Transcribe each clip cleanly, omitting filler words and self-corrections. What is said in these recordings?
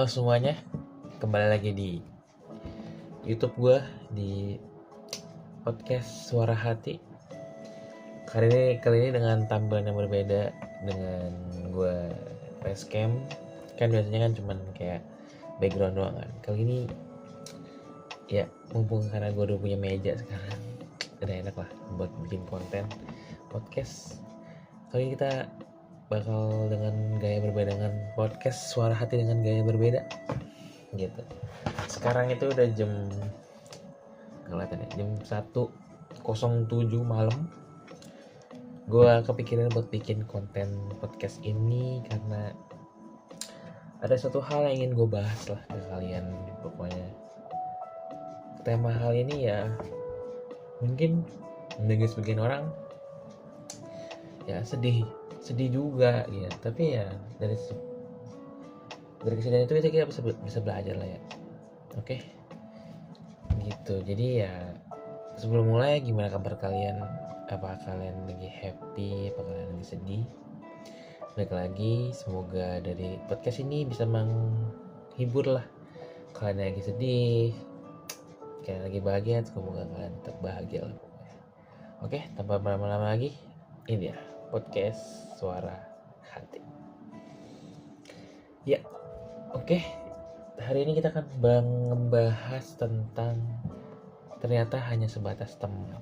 semuanya, kembali lagi di YouTube gue di podcast Suara Hati. Kali ini dengan tampilan yang berbeda, dengan gue facecam. Kan biasanya kan cuman kayak background doang kan. Kali ini ya mumpung karena gue udah punya meja sekarang, udah enak lah buat bikin konten podcast. Kali ini kita bakal dengan gaya berbeda, dengan podcast Suara Hati dengan gaya berbeda gitu. Sekarang itu udah jam 1:07 malam. Gue kepikiran buat bikin konten podcast ini karena ada satu hal yang ingin gue bahas lah ke kalian. Pokoknya tema hal ini ya mungkin bagi sebagian orang ya sedih juga ya, tapi ya dari kesedihan itu kita bisa belajar lah ya. Oke. Gitu. Jadi ya sebelum mulai, gimana kabar kalian? Apa kalian lagi happy? Apa kalian lagi sedih? Baik lagi, semoga dari podcast ini bisa menghibur lah. Kalian lagi sedih, kalian lagi bahagia, semoga kalian tetap bahagia lah. Oke, tanpa berlama-lama lagi, ini dia podcast Suara Hati. Ya, oke. Hari ini kita akan membahas tentang ternyata hanya sebatas teman.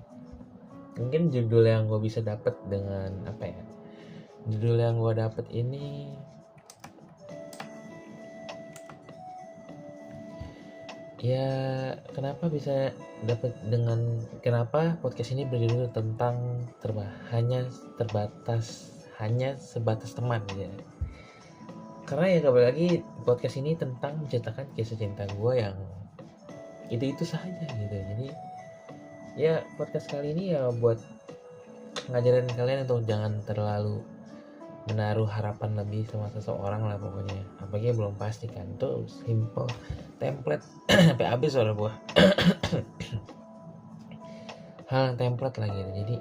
Mungkin judul yang gue bisa dapat dengan apa ya? Judul yang gue dapat ini ya, kenapa bisa dapat dengan kenapa podcast ini berjudul tentang hanya sebatas teman ya. Karena ya kembali lagi podcast ini tentang menceritakan kisah cinta gue yang itu saja gitu. Jadi ya podcast kali ini ya buat ngajarin kalian untuk jangan terlalu menaruh harapan lebih sama seseorang lah pokoknya. Apalagi belum pasti kan, tuh simple template sampai habis suara gue. Hal yang template lah gitu. Jadi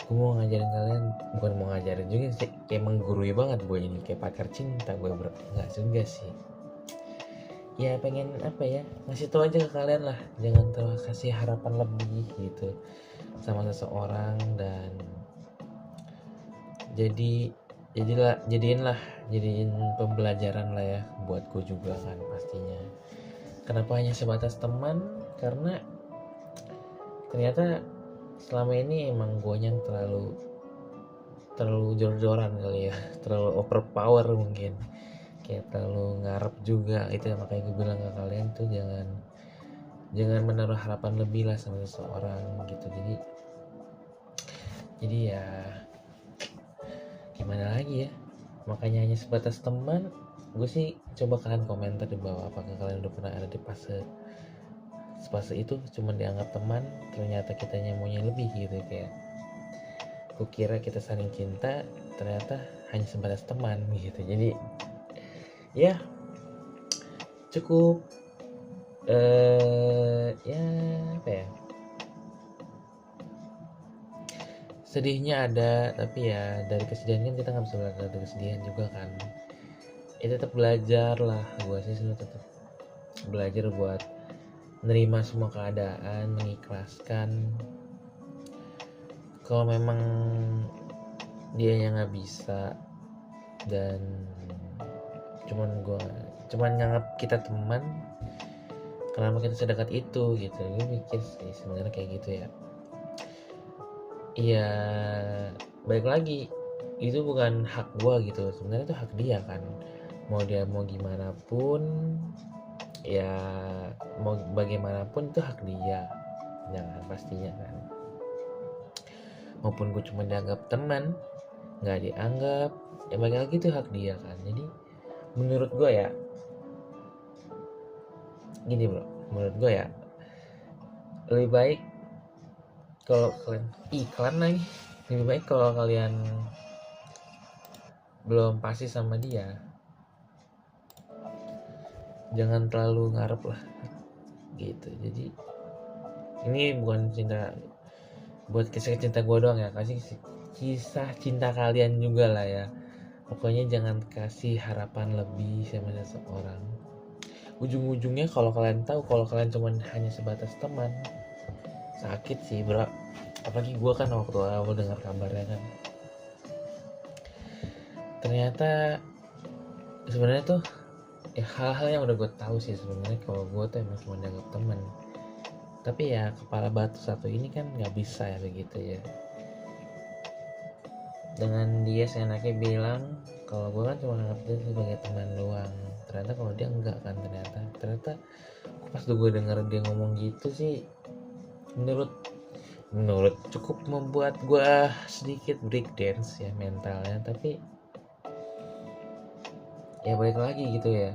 gue mau ngajarin kalian, bukan mau ngajarin juga sih, kayak menggurui banget gue ini, kayak pakar cinta gue nggak juga sih. Ya pengen apa ya, ngasih tau aja ke kalian lah, jangan terlalu kasih harapan lebih gitu sama seseorang. Dan jadiin pembelajaran lah ya buat gue juga kan pastinya. Kenapa hanya sebatas teman? Karena ternyata selama ini emang gue yang terlalu jor-joran kali ya, terlalu overpower mungkin, kayak terlalu ngarep juga. Itu yang makanya gue bilang ke kalian tuh jangan menaruh harapan lebih lah sama seseorang gitu. Jadi ya gimana lagi ya, makanya hanya sebatas teman. Gue sih coba kalian komentar di bawah, apakah kalian udah pernah ada di fase itu cuma dianggap teman, ternyata kitanya maunya lebih gitu. Kayak kukira kita saling cinta, ternyata hanya sebatas teman gitu. Jadi ya cukup ya apa ya, sedihnya ada, tapi ya dari kesedihan kan kita nggak bisa belajar dari kesedihan juga kan. Ya tetap belajar lah, gue sih selalu tetap belajar buat menerima semua keadaan, mengikhlaskan. Kalau memang dia yang nggak bisa dan cuman nganggap kita teman, kenapa kita sedekat itu gitu. Gue mikir sih sebenarnya kayak gitu ya. Iya, balik lagi, itu bukan hak gue gitu, sebenarnya itu hak dia kan. Mau dia mau gimana pun ya, mau bagaimanapun itu hak dia, jangan pastinya kan. Maupun gue cuma dianggap teman, nggak dianggap, ya balik lagi itu hak dia kan. Jadi menurut gue ya gini bro, menurut gue ya lebih baik kalau kalian iklan lagi, lebih baik kalau kalian belum pasti sama dia, jangan terlalu ngarep lah gitu. Jadi ini bukan cinta buat kisah cinta gue doang ya, kasih kisah cinta kalian juga lah ya. Pokoknya jangan kasih harapan lebih sama seseorang. ujung-ujungnya kalau kalian tahu, kalau kalian cuma hanya sebatas teman, sakit sih bro. Apalagi gue kan waktu awal dengar kabarnya kan, ternyata sebenarnya tuh ya hal-hal yang udah gue tahu sih sebenarnya, kalau gue tuh emang cuma dianggap teman. Tapi ya kepala batu satu ini kan nggak bisa ya begitu ya. Dengan dia seenaknya bilang kalau gue kan cuma anggap dia sebagai teman doang. Ternyata kalau dia enggak kan, ternyata pas gue denger dia ngomong gitu sih, menurut cukup membuat gue sedikit break dance ya mentalnya. Tapi ya balik lagi gitu ya,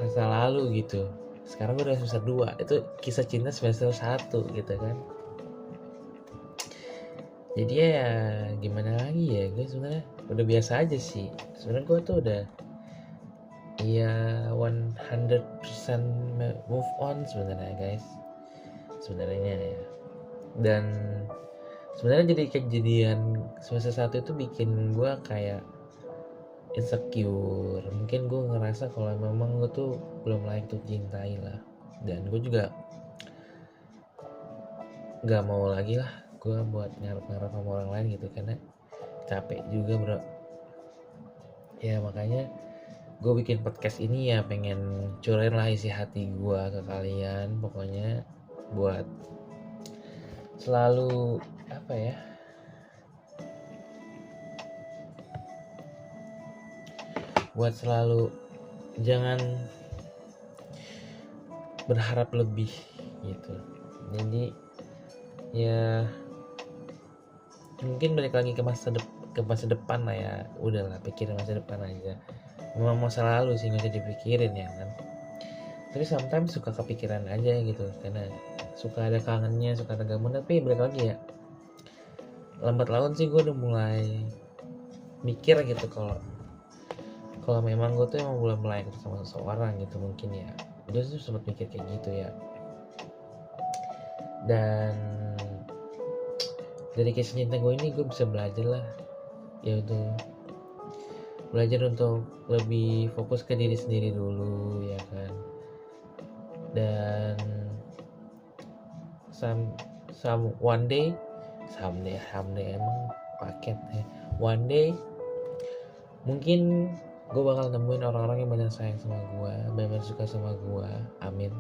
masa lalu gitu. Sekarang gue udah semester 2, itu kisah cinta semester 1 gitu kan. Jadi ya gimana lagi ya, gue sebenarnya udah biasa aja sih. Sebenarnya gue tuh udah ya 100% move on sebenarnya guys, sebenarnya ya. Dan sebenarnya jadi kejadian semester 1 itu bikin gue kayak insecure. Mungkin gue ngerasa kalau memang gue tuh belum layak untuk cintai lah. Dan gue juga gak mau lagi lah gue buat ngarep-ngarep sama orang lain gitu, karena capek juga bro. Ya makanya gue bikin podcast ini ya pengen curain lah isi hati gue ke kalian. Pokoknya buat selalu apa ya, buat selalu jangan berharap lebih gitu. Jadi ya mungkin balik lagi ke masa depan lah ya. Udahlah pikirin masa depan aja. Memang masa lalu sih nggak usah dipikirin ya kan. Tapi sometimes suka kepikiran aja gitu, karena suka ada kangennya, suka ada gamon. Tapi balik lagi ya, lambat laun sih gue udah mulai mikir gitu, kalau memang gue tuh emang belum layak sama seseorang gitu mungkin ya. Gue tuh sempat mikir kayak gitu ya. Dan dari kisah cinta gue ini gue bisa belajar lah, yaitu belajar untuk lebih fokus ke diri sendiri dulu ya kan. Dan someday emang paket ya, one day mungkin gue bakal nemuin orang-orang yang benar sayang sama gue, benar suka sama gue, amin.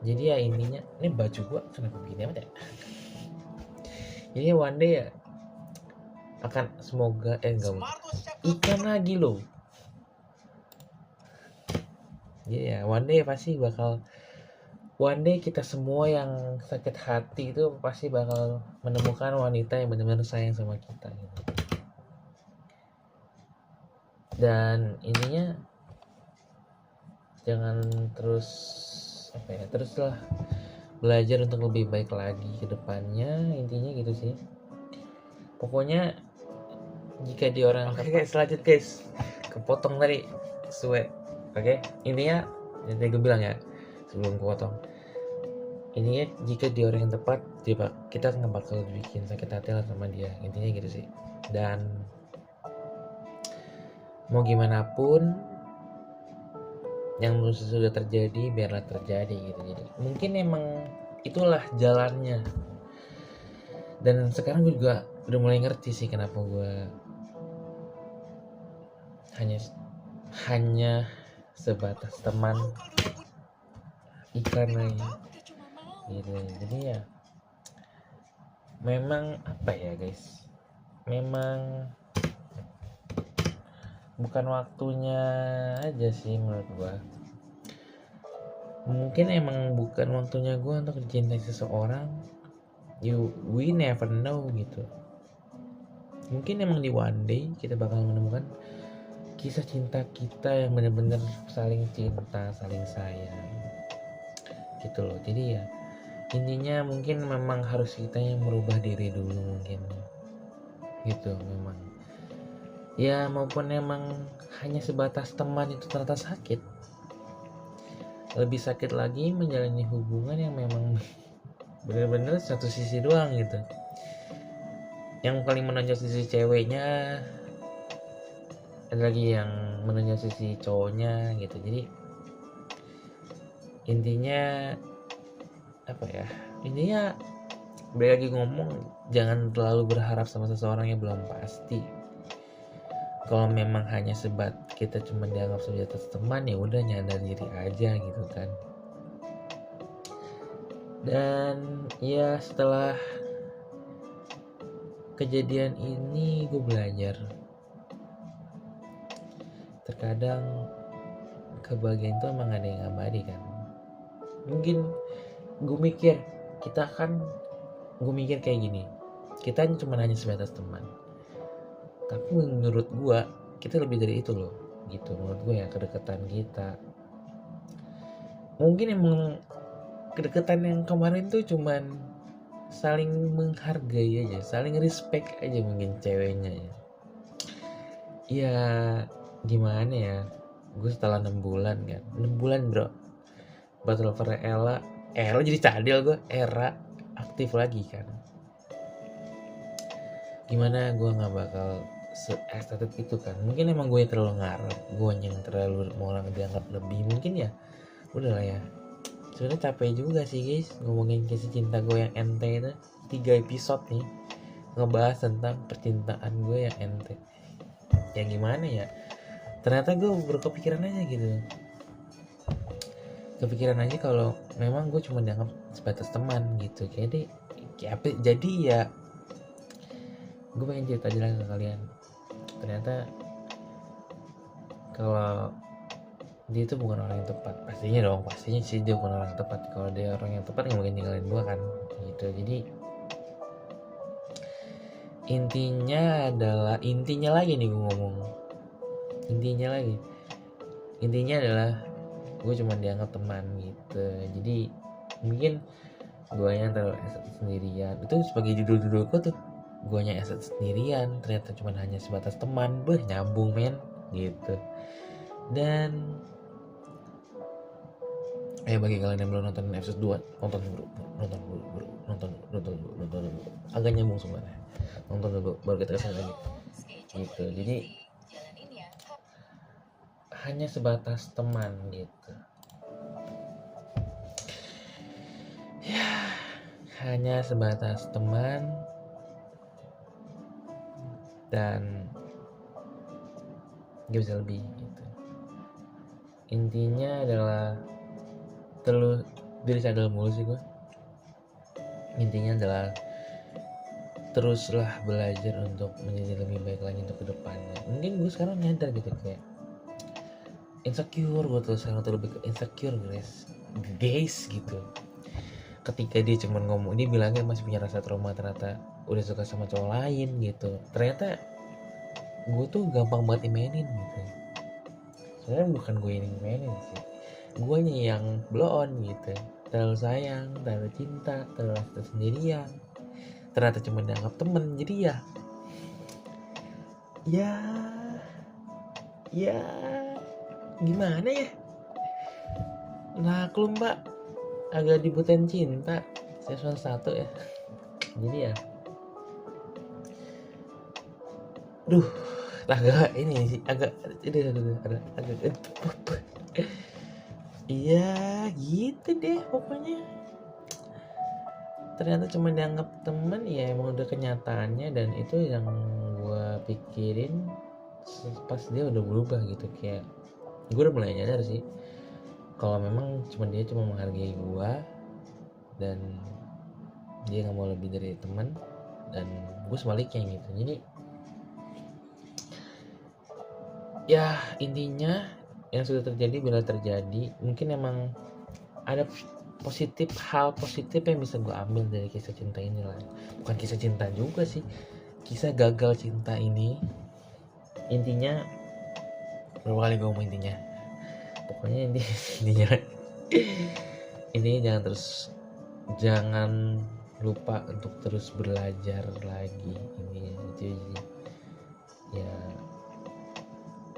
Jadi ya intinya, ini baju gue kenapa begini amat ya. Jadi one day ya akan semoga enggak ikan lagi loh. Jadi ya one day pasti bakal, one day kita semua yang sakit hati itu pasti bakal menemukan wanita yang benar-benar sayang sama kita gitu. Dan intinya jangan teruslah belajar untuk lebih baik lagi ke depannya, intinya gitu sih. Pokoknya jika di orang selanjutnya guys, kepotong tadi suwe. Oke, intinya yang tadi gue bilang ya sebelum kepotong, intinya jika di orang yang tepat, kita nggak bakal bikin sakit hati lah sama dia, intinya gitu sih. Dan mau gimana pun yang sudah terjadi biarlah terjadi gitu. Jadi mungkin emang itulah jalannya. Dan sekarang gue juga udah mulai ngerti sih kenapa gue hanya sebatas teman, iklan lagi gitu. Jadi ya memang apa ya guys, memang bukan waktunya aja sih menurut gue. Mungkin emang bukan waktunya gue untuk mencintai seseorang. We never know gitu. Mungkin emang di one day kita bakal menemukan kisah cinta kita yang benar-benar saling cinta, saling sayang gitu loh. Jadi ya intinya mungkin memang harus kita yang merubah diri dulu mungkin gitu. Memang ya maupun emang hanya sebatas teman itu ternyata sakit, lebih sakit lagi menjalani hubungan yang memang benar-benar satu sisi doang gitu, yang paling menonjol sisi ceweknya, ada lagi yang menonjol sisi cowoknya gitu. Jadi intinya balik lagi ngomong, jangan terlalu berharap sama seseorang yang belum pasti. Kalau memang hanya kita cuma dianggap sebatas teman, ya udah nyadar diri aja gitu kan. Dan ya setelah kejadian ini gue belajar, terkadang kebahagiaan itu emang ada yang abadi kan. Mungkin gue mikir kayak gini, kita cuma hanya sebatas teman, tapi menurut gue kita lebih dari itu loh gitu. Menurut gue ya, kedekatan kita mungkin emang kedekatan yang kemarin tuh cuman saling menghargai aja, saling respect aja mungkin ceweknya ya. Ya gimana ya, gue setelah 6 bulan bro battle over Ella jadi cadel, gue era aktif lagi kan. Gimana gue nggak bakal se-excited itu kan. Mungkin emang gue terlalu ngarep, gue yang terlalu mau orang dianggap lebih, mungkin ya udahlah ya. Sebenarnya capek juga sih guys ngomongin kisah cinta gue yang ente itu. 3 episode nih ngebahas tentang percintaan gue yang ente. Ya gimana ya, ternyata gue berkepikiran aja gitu. Kepikiran aja kalau memang gue cuma dianggap sebatas teman gitu. Jadi ya gue pengen cerita aja lah ke kalian. Ternyata kalau dia itu bukan orang yang tepat. Pastinya sih dia bukan orang yang tepat. Kalau dia orang yang tepat nggak mungkin ninggalin gue kan gitu. Jadi intinya lagi nih gue ngomong. Intinya adalah gue cuma dianggap teman gitu. Jadi mungkin gue yang terlalu sendirian. Itu sebagai judul gue tuh, gue nya sendirian, ternyata cuma hanya sebatas teman. Nyambung men gitu. Dan bagi kalian yang belum nonton episode 2, nonton dulu. Agak nyambung sebenarnya. Nonton dulu baru kita kesana lagi gitu. Jadi hanya sebatas teman gitu ya, hanya sebatas teman. Dan gak bisa lebih gitu. Intinya adalah terlalu diri sadar mulu sih gue. Intinya adalah teruslah belajar untuk menjadi lebih baik lagi untuk kedepannya. Mungkin gue sekarang nyadar gitu, kayak insecure. Gue tuh sekarang tuh lebih ke insecure guys gitu. Ketika dia cuma ngomong, dia bilangnya masih punya rasa trauma, ternyata udah suka sama cowok lain gitu. Ternyata gue tuh gampang banget imenin gitu. Sebenarnya bukan gue yang imenin sih, gue yang blow on gitu. Terlalu sayang, terlalu cinta, terlalu rasa sendirian. Ternyata cuma dianggap temen. Jadi ya gimana ya, naklum mbak, agak dibutain cinta season 1 ya. Jadi ya agak ini sih, agak iya gitu deh pokoknya. Ternyata cuma dianggap teman, ya emang udah kenyataannya. Dan itu yang gue pikirin pas dia udah berubah gitu. Kayak gue udah mulai nyadar sih kalau memang dia cuma menghargai gue, dan dia nggak mau lebih dari teman. Dan gue sebaliknya gitu. Jadi ya intinya yang sudah terjadi bila terjadi, mungkin emang ada hal positif yang bisa gue ambil dari kisah cinta ini lah. Bukan kisah cinta juga sih, kisah gagal cinta ini. Intinya berapa kali gue ngomong intinya, pokoknya intinya jangan lupa untuk terus belajar lagi. Ini itu ya,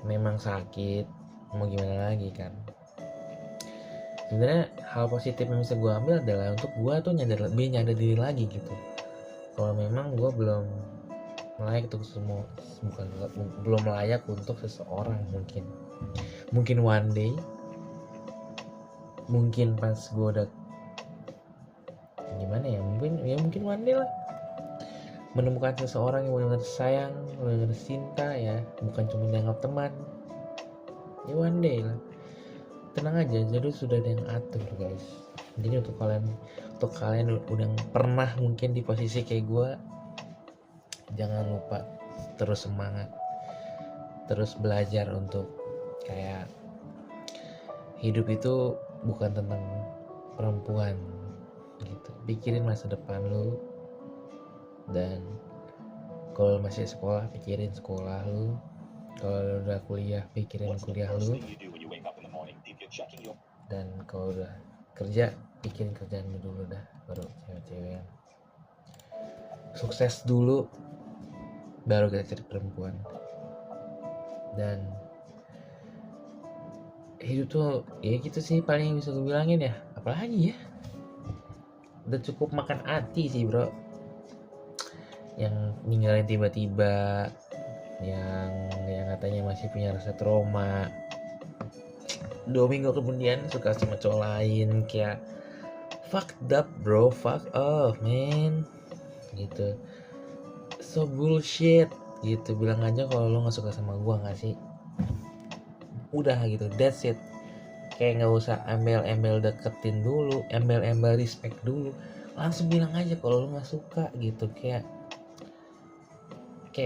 memang sakit, mau gimana lagi kan. Sebenarnya hal positif yang bisa gue ambil adalah untuk gue tuh nyadar diri lagi gitu. Kalau memang gue belum layak untuk belum layak untuk seseorang, mungkin one day mungkin pas gue udah gimana ya, mungkin one day lah menemukan seseorang yang benar-benar sayang, benar-benar cinta ya, bukan cuma dianggap teman ya, one day lah. Tenang aja, jadi sudah ada yang atur guys. Jadi untuk kalian udah pernah mungkin di posisi kayak gue, jangan lupa terus semangat, terus belajar untuk kayak hidup itu bukan tentang perempuan gitu. Pikirin masa depan lu, dan kalau masih sekolah pikirin sekolah lu, kalau udah kuliah pikirin kuliah lu, dan kalau udah kerja pikirin kerjaan lu dulu dah, baru cewek-cewek sukses dulu baru kita cari perempuan. Dan hidup tuh ya gitu sih paling bisa gue bilangin ya, apalagi ya, udah cukup makan hati sih bro, yang ninggalin tiba-tiba, yang katanya masih punya rasa trauma, 2 minggu kemudian suka sama cowok lain, kayak fucked up bro, fuck off man gitu, so bullshit gitu. Bilang aja kalau lo nggak suka sama gua, nggak sih, udah gitu, that's it. Kayak nggak usah embel-embel deketin dulu, embel-embel respect dulu, langsung bilang aja kalau lo nggak suka gitu. Kayak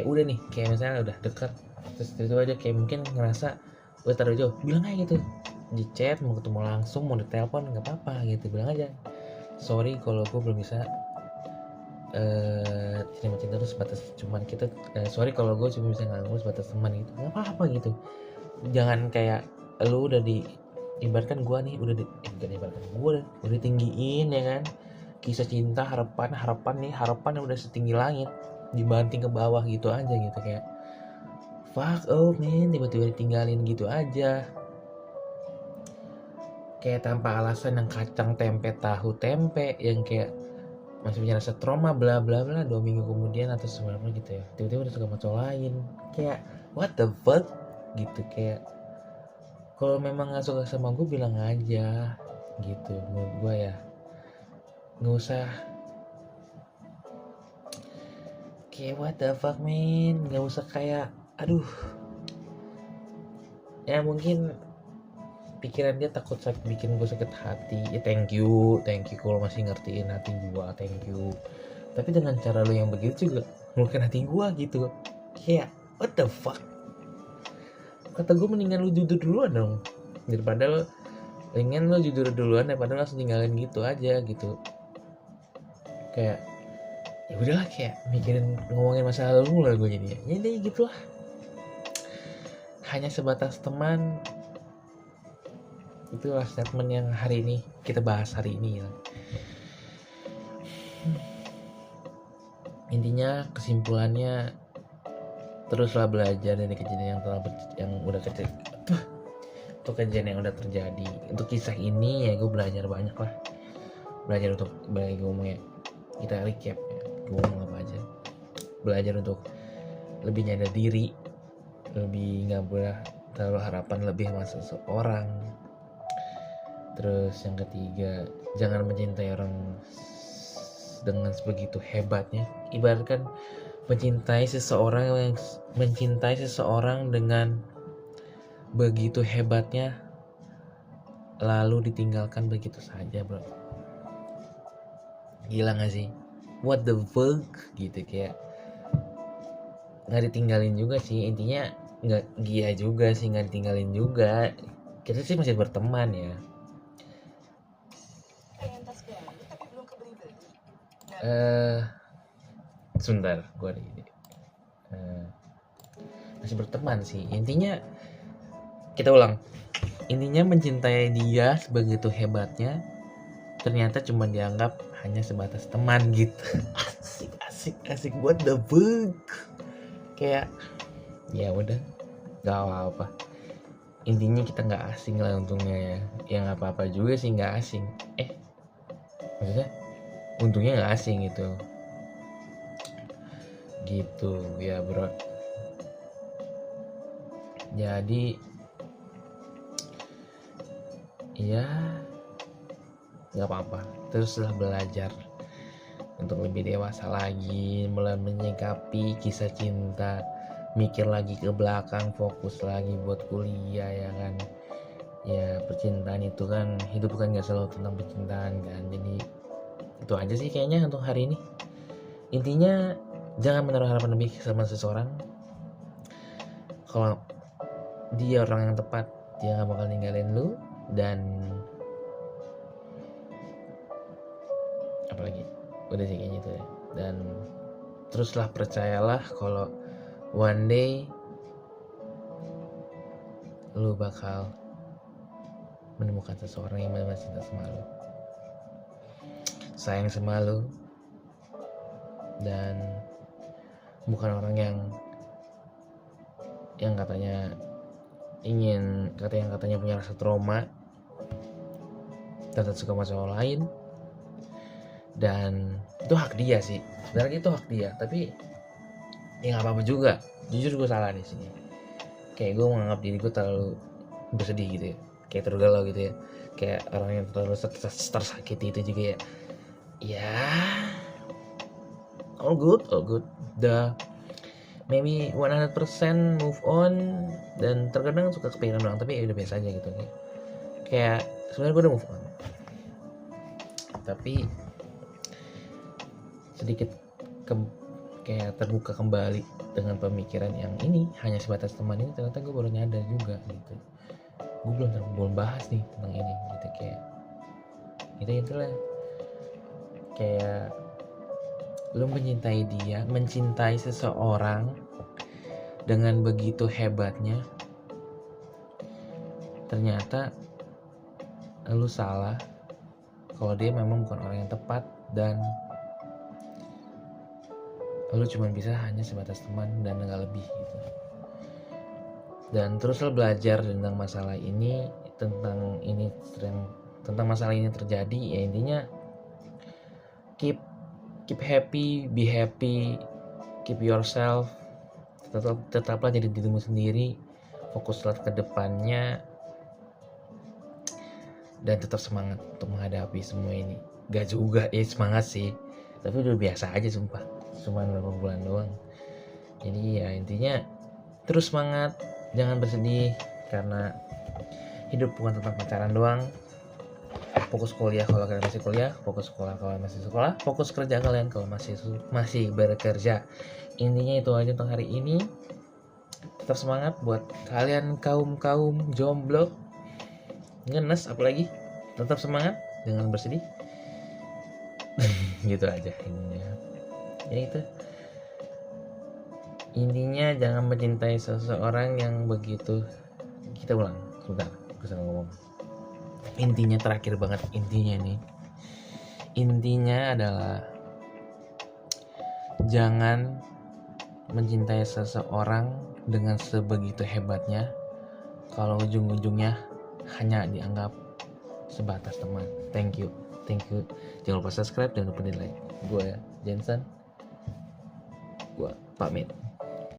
udah nih, kayak misalnya udah deket, terus itu aja kayak mungkin ngerasa udah taruh jauh, bilang aja gitu di chat, mau ketemu langsung, mau di telepon, nggak apa-apa gitu, bilang aja sorry kalau gue belum bisa cinta terus sebatas cuman kita, sorry kalau gue cuma bisa nganggur sebatas teman gitu, nggak apa-apa gitu. Jangan kayak lu udah ibaratkan gue nih udah bukan ibaratkan, gue udah ditinggiin ya kan, kisah cinta, harapan yang udah setinggi langit dibanting ke bawah gitu aja gitu, kayak fuck oh man, tiba-tiba ditinggalin gitu aja kayak tanpa alasan, yang kacang tempe tahu tempe, yang kayak masih punya rasa trauma bla bla bla, 2 minggu kemudian atau seberapa gitu ya, tiba-tiba udah suka sama cowok lain, kayak what the fuck gitu. Kayak kalau memang nggak suka sama gue bilang aja gitu, menurut gue ya, nggak usah kayak what the fuck man, nggak usah kayak aduh ya, mungkin pikiran dia takut bikin gue sakit hati ya, thank you kalau masih ngertiin hati gue, thank you. Tapi dengan cara lo yang begitu juga melukai hati gue gitu, kayak what the fuck. Kata gue mendingan lo jujur duluan dong, daripada lo ingin lo jujur duluan daripada lo langsung tinggalin gitu aja gitu. Kayak ya udahlah, kayak mikirin ngomongin masa lalu lah gue jadinya. Jadi gitulah, hanya sebatas teman. Itulah statement yang hari ini kita bahas hari ini ya. Intinya kesimpulannya, teruslah belajar dari kejadian yang udah terjadi. Untuk kisah ini ya gue belajar banyak lah. Belajar untuk bagi ngomongnya, kita recap ya, gue ngomong apa aja. Belajar untuk lebih nyadar diri, lebih nggak boleh terlalu harapan lebih sama seseorang. Terus yang ketiga, jangan mencintai orang dengan sebegitu hebatnya. Ibaratkan mencintai seseorang dengan begitu hebatnya, lalu ditinggalkan begitu saja bro. Gila gak sih? What the fuck gitu, kayak gak ditinggalin juga sih, intinya gak gila juga sih, gak ditinggalin juga. Kita sih masih berteman ya. Sebentar, gue ada ide. Masih berteman sih, intinya kita ulang. Intinya mencintai dia sebegitu hebatnya, ternyata cuma dianggap hanya sebatas teman gitu. asik what the fuck. Kayak ya udah, gak apa-apa. Intinya kita nggak asing lah untungnya ya. Yang apa-apa juga sih nggak asing. Maksudnya untungnya nggak asing gitu ya bro. Jadi ya nggak apa-apa, teruslah belajar untuk lebih dewasa lagi, mulai menyikapi kisah cinta, mikir lagi ke belakang, fokus lagi buat kuliah ya kan. Ya percintaan itu kan, hidup kan nggak selalu tentang percintaan kan. Jadi itu aja sih kayaknya untuk hari ini. Intinya jangan menaruh harapan lebih sama seseorang. Kalau dia orang yang tepat, dia nggak bakal ninggalin lu. Dan apalagi udah sih kayaknya itu ya. Dan teruslah percayalah kalau one day lu bakal menemukan seseorang yang benar-benar cinta sama lu, sayang sama lu, dan bukan orang yang katanya punya rasa trauma, tetap suka sama cowok lain. Dan itu hak dia sih, sebenarnya itu hak dia, tapi ya nggak apa-apa juga. Jujur gue salah di sini, kayak gue menganggap diri gue terlalu bersedih gitu ya, kayak tergalau gitu ya, kayak orang yang terlalu tersakiti itu juga ya. Ya all good the maybe 100% move on. Dan terkadang suka kepikiran doang, tapi ya udah biasa aja gitu ya. Kayak sebenarnya gue udah move on, tapi sedikit kayak terbuka kembali dengan pemikiran yang ini hanya sebatas teman. Ini ternyata gue baru nyadar juga gitu, gue belum bahas nih tentang ini gitu. Kayak itulah kayak lu mencintai seseorang dengan begitu hebatnya, ternyata lu salah kalau dia memang bukan orang yang tepat, dan lu cuma bisa hanya sebatas teman dan nggak lebih gitu. Dan teruslah belajar tentang masalah ini, tentang masalah ini terjadi. Ya intinya keep happy, be happy, keep yourself, tetaplah jadi dirimu sendiri, fokuslah ke depannya, dan tetap semangat untuk menghadapi semua ini. Gak juga ya semangat sih, tapi udah biasa aja sumpah, cuma beberapa bulan doang. Jadi ya intinya terus semangat, jangan bersedih, karena hidup bukan tentang pacaran doang. Fokus kuliah kalau kalian masih kuliah, fokus sekolah kalau masih sekolah, fokus kerja kalian kalau masih bekerja. Intinya itu aja untuk hari ini. Tetap semangat buat kalian kaum jomblo, ngenes apalagi, tetap semangat, jangan bersedih. Gitu aja intinya. Ya itu. Intinya jangan mencintai seseorang yang begitu. Kita ulang, sebentar, aku salah ngomong. Intinya terakhir banget, intinya adalah jangan mencintai seseorang dengan sebegitu hebatnya kalau ujung-ujungnya hanya dianggap sebatas teman. Thank you. Jangan lupa subscribe, jangan lupa di like. Gue Jensen, gue pamit.